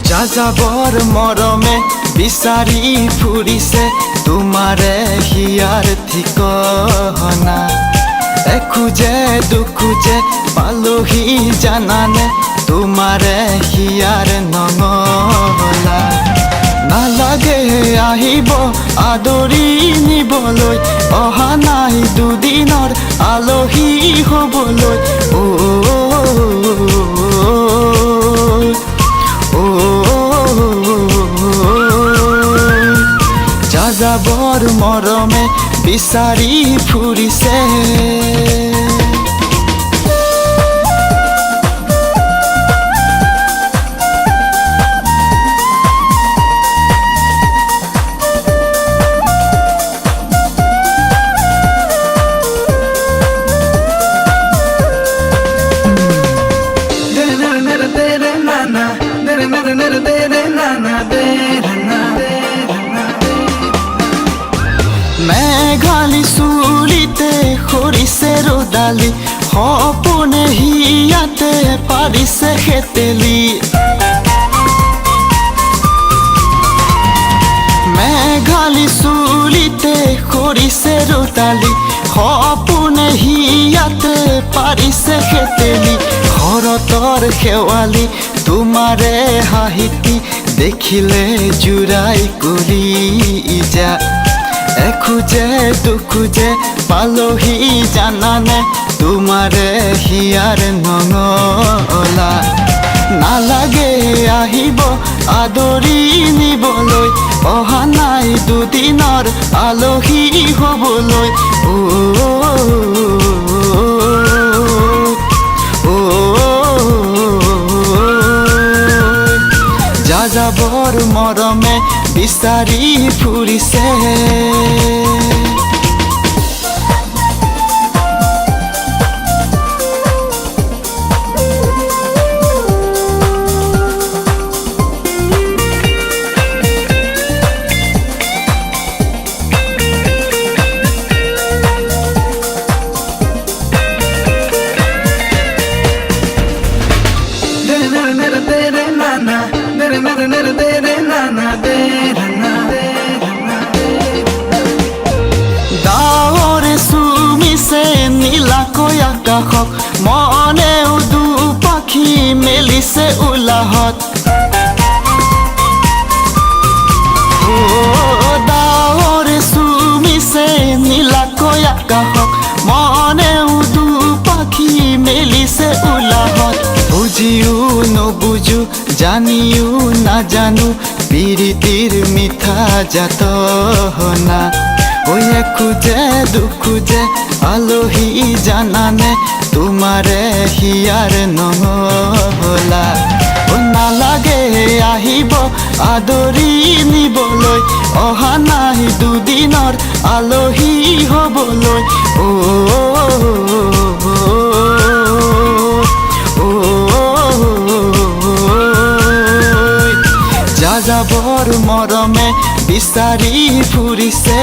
যাযাবৰ মৰমে বিচাৰি ফুৰিছে তোমাৰে হিয়াৰ ঠিকনা। এখোজে দুখোজে পালোহি জানানে তোমাৰে হিয়াৰ নঙলা। নালাগে আহিব আদৰি নিবলৈ, অহা নাই দুদিনৰ আলহী হ'বলৈ। যাযাবৰ মৰমে বিচাৰি ফুৰিছে। মেঘালী চুলিতে সৰিছে ৰ'দালি, সপোনে হিয়াতে পাৰিছে হেতেলি। মেঘালী চুলিতে সৰিছে ৰ'দালি, সপোনে হিয়াতে পাৰিছে হেতেলি। ঘৰতৰ শেৱালি তোমাৰে হাঁহিতি দেখিলে জোৰাই কৰি যা। এখোজে দুখোজে পালোহি জানানে তোমাৰে হিয়াৰ নঙলা। নালাগে আহিব আদৰি নিবলৈ, অহা নাই দুদিনৰ আলহী হ'বলৈ। যাযাবৰ মৰমে বিচাৰি ফুৰিছে। ডাৱৰে চুমিছে নীলাকৈ আকাশক, মনেও দুপাখি মেলিছে উলাহত। ডাৱৰে চুমিছে নীলাকৈ আকাশক, মনেও দুপাখি মেলিছে উলাহত। বুজিও নবুজো জানিও নাজানো প্ৰীতিৰ মিঠা যাতনা। এখোজে দুখোজে আলহী জানানে তোমাৰে হিয়াৰ নঙলা। নালাগে আহিব আদৰি নিবলৈ, অহা নাই দুদিনৰ আলহী হ'বলৈ। যাযাবৰ মৰমে বিচাৰি ফুৰিছে।